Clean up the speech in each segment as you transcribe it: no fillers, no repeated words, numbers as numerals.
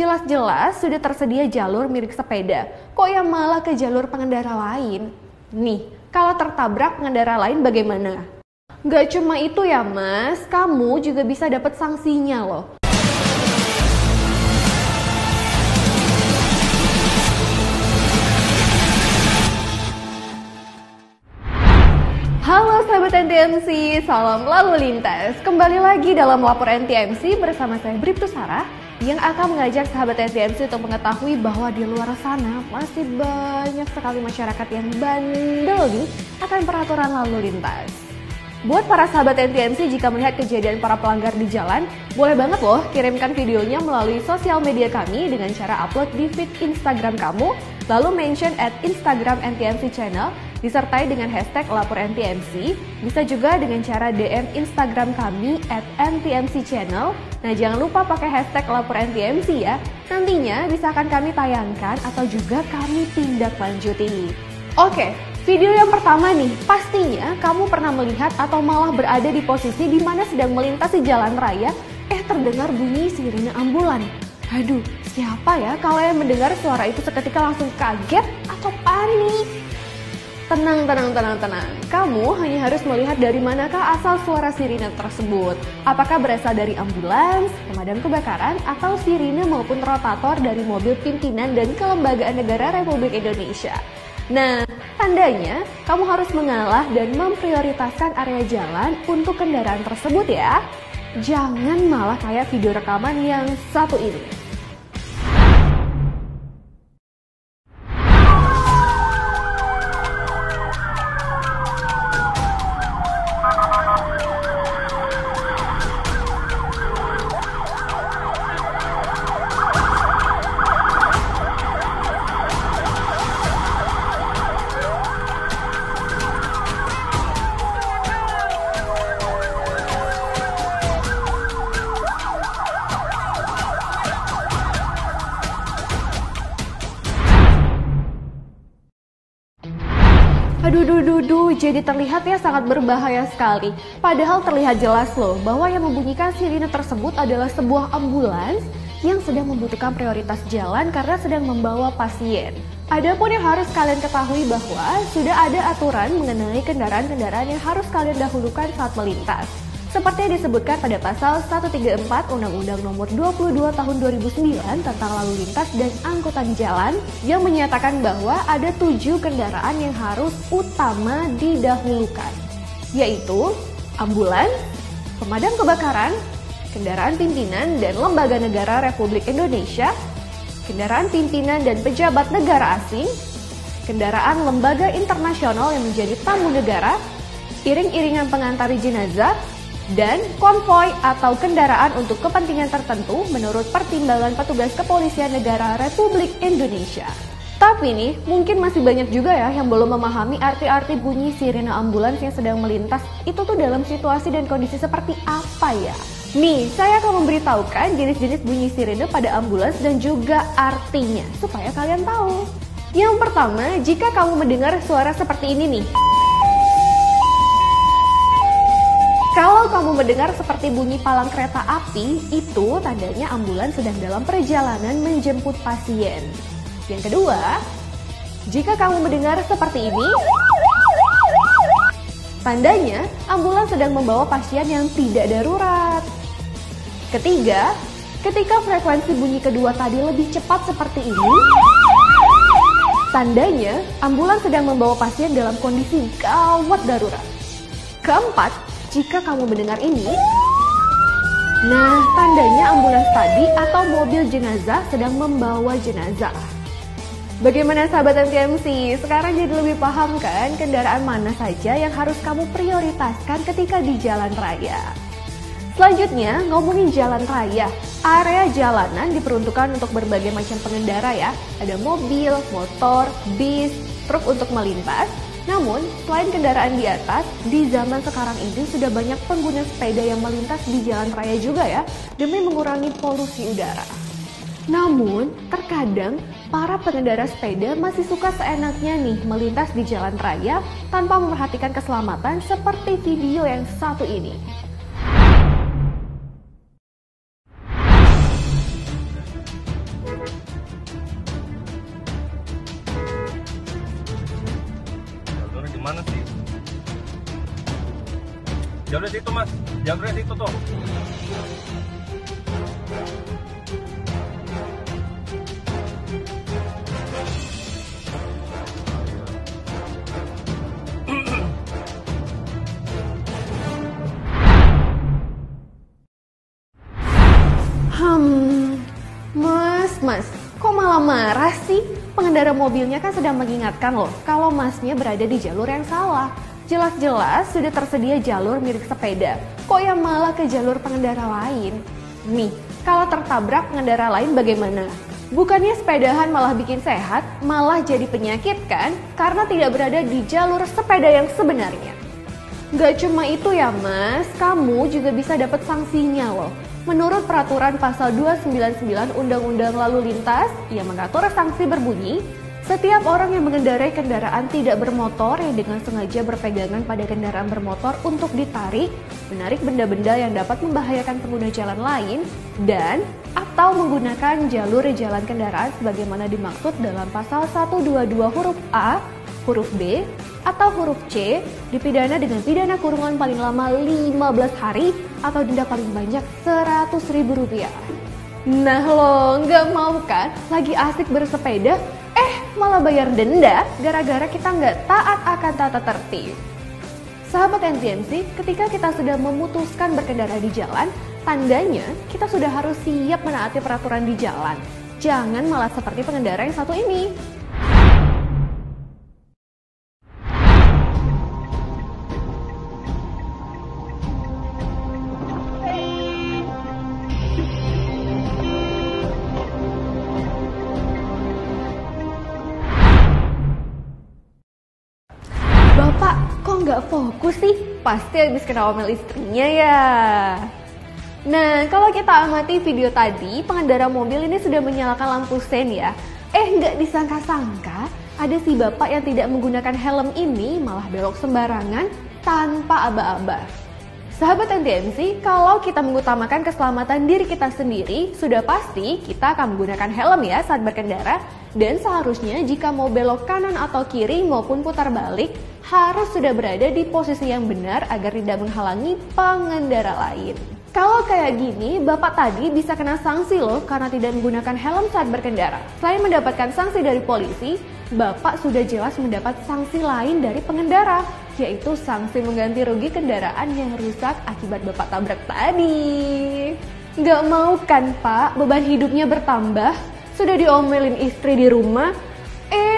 Jelas-jelas sudah tersedia jalur milik sepeda, kok yang malah ke jalur pengendara lain? Nih, kalau tertabrak pengendara lain bagaimana? Gak cuma itu ya mas, kamu juga bisa dapat sanksinya loh. Halo sahabat NTMC, salam lalu lintas. Kembali lagi dalam Lapor NTMC bersama saya Bribtu Sarah yang akan mengajak sahabat NTMC untuk mengetahui bahwa di luar sana masih banyak sekali masyarakat yang bandel nih akan peraturan lalu lintas. Buat para sahabat NTMC, jika melihat kejadian para pelanggar di jalan, boleh banget loh kirimkan videonya melalui sosial media kami dengan cara upload di feed Instagram kamu, lalu mention @Instagram NTMC Channel, disertai dengan hashtag Lapor NTMC, bisa juga dengan cara DM Instagram kami @NTMC Channel. Nah jangan lupa pakai hashtag Lapor NTMC ya, nantinya bisa akan kami tayangkan atau juga kami tindak lanjuti. Oke, video yang pertama nih, pastinya kamu pernah melihat atau malah berada di posisi di mana sedang melintasi jalan raya, terdengar bunyi sirine ambulan. Aduh, siapa ya kalau yang mendengar suara itu seketika langsung kaget atau panik? Tenang. Kamu hanya harus melihat dari manakah asal suara sirine tersebut. Apakah berasal dari ambulans, pemadam kebakaran, atau sirine maupun rotator dari mobil pimpinan dan kelembagaan negara Republik Indonesia. Nah, tandanya kamu harus mengalah dan memprioritaskan area jalan untuk kendaraan tersebut ya. Jangan malah kayak video rekaman yang satu ini. Aduh, jadi terlihat ya sangat berbahaya sekali. Padahal terlihat jelas loh bahwa yang membunyikan sirine tersebut adalah sebuah ambulans yang sedang membutuhkan prioritas jalan karena sedang membawa pasien. Adapun yang harus kalian ketahui bahwa sudah ada aturan mengenai kendaraan-kendaraan yang harus kalian dahulukan saat melintas. Seperti yang disebutkan pada pasal 134 Undang-Undang Nomor 22 Tahun 2009 tentang Lalu Lintas dan Angkutan Jalan yang menyatakan bahwa ada 7 kendaraan yang harus utama didahulukan, yaitu ambulans, pemadam kebakaran, kendaraan pimpinan dan lembaga negara Republik Indonesia, kendaraan pimpinan dan pejabat negara asing, kendaraan lembaga internasional yang menjadi tamu negara, iring-iringan pengantar jenazah, dan konvoi atau kendaraan untuk kepentingan tertentu menurut pertimbangan petugas kepolisian negara Republik Indonesia. Tapi nih, mungkin masih banyak juga ya yang belum memahami arti-arti bunyi sirine ambulans yang sedang melintas itu tuh dalam situasi dan kondisi seperti apa ya. Nih, saya akan memberitahukan jenis-jenis bunyi sirine pada ambulans dan juga artinya supaya kalian tahu. Yang pertama, jika kamu mendengar suara seperti ini nih. Kalau kamu mendengar seperti bunyi palang kereta api, itu tandanya ambulans sedang dalam perjalanan menjemput pasien. Yang kedua, jika kamu mendengar seperti ini, tandanya ambulans sedang membawa pasien yang tidak darurat. Ketiga, ketika frekuensi bunyi kedua tadi lebih cepat seperti ini, tandanya ambulans sedang membawa pasien dalam kondisi gawat darurat. Keempat, jika kamu mendengar ini, nah tandanya ambulans tadi atau mobil jenazah sedang membawa jenazah. Bagaimana sahabat NTMC? Sekarang jadi lebih paham kan kendaraan mana saja yang harus kamu prioritaskan ketika di jalan raya. Selanjutnya ngomongin jalan raya. Area jalanan diperuntukkan untuk berbagai macam pengendara ya. Ada mobil, motor, bis, truk untuk melintas. Namun, selain kendaraan di atas, di zaman sekarang ini sudah banyak pengguna sepeda yang melintas di jalan raya juga ya, demi mengurangi polusi udara. Namun, terkadang para pengendara sepeda masih suka seenaknya nih melintas di jalan raya tanpa memperhatikan keselamatan seperti video yang satu ini. Jalurnya situ mas, jalurnya situ tuh. Mas, kok malah marah sih? Pengendara mobilnya kan sedang mengingatkan loh kalau masnya berada di jalur yang salah. Jelas-jelas sudah tersedia jalur milik sepeda, kok yang malah ke jalur pengendara lain? Nih, kalau tertabrak pengendara lain bagaimana? Bukannya sepedahan malah bikin sehat, malah jadi penyakit kan? Karena tidak berada di jalur sepeda yang sebenarnya. Gak cuma itu ya mas, kamu juga bisa dapat sanksinya loh. Menurut peraturan pasal 299 Undang-Undang Lalu Lintas yang mengatur sanksi berbunyi, setiap orang yang mengendarai kendaraan tidak bermotor yang dengan sengaja berpegangan pada kendaraan bermotor untuk ditarik, menarik benda-benda yang dapat membahayakan pengguna jalan lain, dan atau menggunakan jalur jalan kendaraan sebagaimana dimaksud dalam pasal 122 huruf A, huruf B, atau huruf C, dipidana dengan pidana kurungan paling lama 15 hari atau denda paling banyak Rp100.000. Nah lo nggak mau kan lagi asik bersepeda, malah bayar denda gara-gara kita nggak taat akan tata tertib. Sahabat NTMC, ketika kita sudah memutuskan berkendara di jalan, tandanya kita sudah harus siap menaati peraturan di jalan. Jangan malah seperti pengendara yang satu ini. Bapak, kok nggak fokus sih? Pasti habis kena omel istrinya ya. Nah, kalau kita amati video tadi, pengendara mobil ini sudah menyalakan lampu sen ya. Nggak disangka-sangka, ada si bapak yang tidak menggunakan helm ini malah belok sembarangan tanpa aba-aba. Sahabat NTMC, kalau kita mengutamakan keselamatan diri kita sendiri, sudah pasti kita akan menggunakan helm ya saat berkendara. Dan seharusnya jika mau belok kanan atau kiri maupun putar balik, harus sudah berada di posisi yang benar agar tidak menghalangi pengendara lain. Kalau kayak gini, bapak tadi bisa kena sanksi loh karena tidak menggunakan helm saat berkendara. Selain mendapatkan sanksi dari polisi, bapak sudah jelas mendapat sanksi lain dari pengendara, yaitu sanksi mengganti rugi kendaraan yang rusak akibat bapak tabrak tadi. Nggak mau kan pak, beban hidupnya bertambah, sudah diomelin istri di rumah,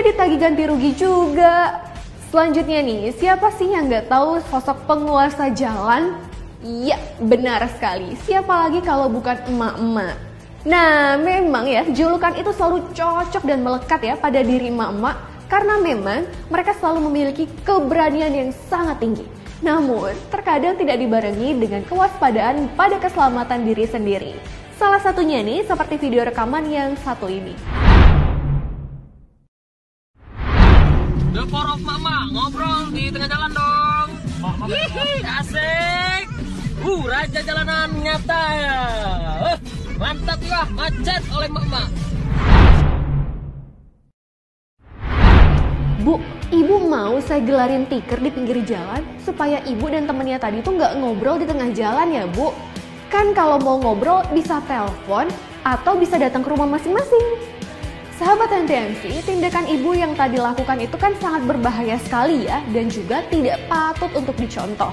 ditagih ganti rugi juga. Selanjutnya nih, siapa sih yang nggak tahu sosok penguasa jalan? Iya, benar sekali. Siapa lagi kalau bukan emak-emak? Nah, memang ya, julukan itu selalu cocok dan melekat ya pada diri emak-emak karena memang mereka selalu memiliki keberanian yang sangat tinggi. Namun, terkadang tidak dibarengi dengan kewaspadaan pada keselamatan diri sendiri. Salah satunya nih, seperti video rekaman yang satu ini. The Power of Mama, ngobrol di tengah jalan dong. Hihi, asik. Raja jalanan nyata ya. Mantap ya, macet oleh mama. Bu, ibu mau saya gelarin tikar di pinggir jalan supaya ibu dan temennya tadi tuh nggak ngobrol di tengah jalan ya bu. Kan kalau mau ngobrol bisa telepon atau bisa datang ke rumah masing-masing. Sahabat NTMC, tindakan ibu yang tadi lakukan itu kan sangat berbahaya sekali ya dan juga tidak patut untuk dicontoh.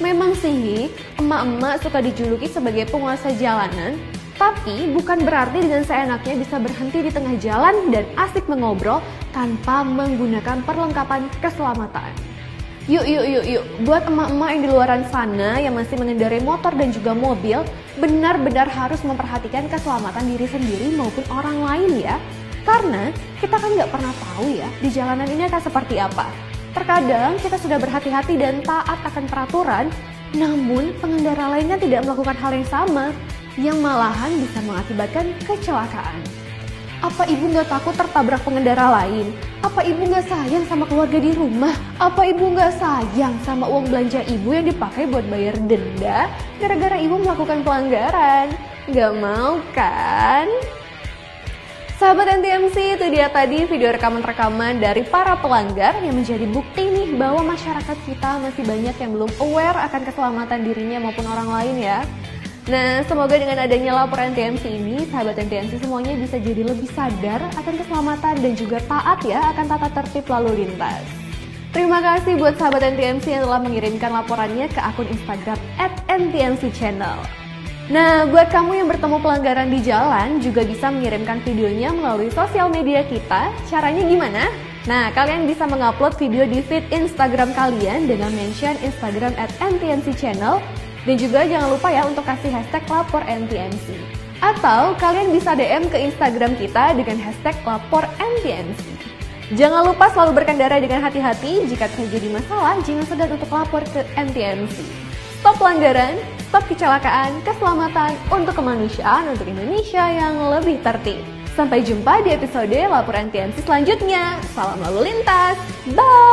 Memang sih, emak-emak suka dijuluki sebagai penguasa jalanan, tapi bukan berarti dengan seenaknya bisa berhenti di tengah jalan dan asik mengobrol tanpa menggunakan perlengkapan keselamatan. Yuk, buat emak-emak yang di luaran sana yang masih mengendarai motor dan juga mobil, benar-benar harus memperhatikan keselamatan diri sendiri maupun orang lain ya. Karena kita kan nggak pernah tahu ya di jalanan ini akan seperti apa. Terkadang kita sudah berhati-hati dan taat akan peraturan, namun pengendara lainnya tidak melakukan hal yang sama, yang malahan bisa mengakibatkan kecelakaan. Apa ibu nggak takut tertabrak pengendara lain? Apa ibu nggak sayang sama keluarga di rumah? Apa ibu nggak sayang sama uang belanja ibu yang dipakai buat bayar denda gara-gara ibu melakukan pelanggaran? Nggak mau kan? Sahabat NTMC, itu dia tadi video rekaman-rekaman dari para pelanggar yang menjadi bukti nih bahwa masyarakat kita masih banyak yang belum aware akan keselamatan dirinya maupun orang lain ya. Nah, semoga dengan adanya laporan NTMC ini, sahabat NTMC semuanya bisa jadi lebih sadar akan keselamatan dan juga taat ya akan tata tertib lalu lintas. Terima kasih buat sahabat NTMC yang telah mengirimkan laporannya ke akun Instagram @ntmcchannel. Nah, buat kamu yang bertemu pelanggaran di jalan juga bisa mengirimkan videonya melalui sosial media kita. Caranya gimana? Nah, kalian bisa mengupload video di feed Instagram kalian dengan mention Instagram @ntmcchannel. Dan juga jangan lupa ya untuk kasih hashtag lapor NTMC. Atau kalian bisa DM ke Instagram kita dengan hashtag lapor NTMC. Jangan lupa selalu berkendara dengan hati-hati. Jika terjadi masalah, jangan segan untuk lapor ke NTMC. Stop pelanggaran, stop kecelakaan, keselamatan untuk kemanusiaan, untuk Indonesia yang lebih tertib. Sampai jumpa di episode lapor NTMC selanjutnya. Salam lalu lintas, bye!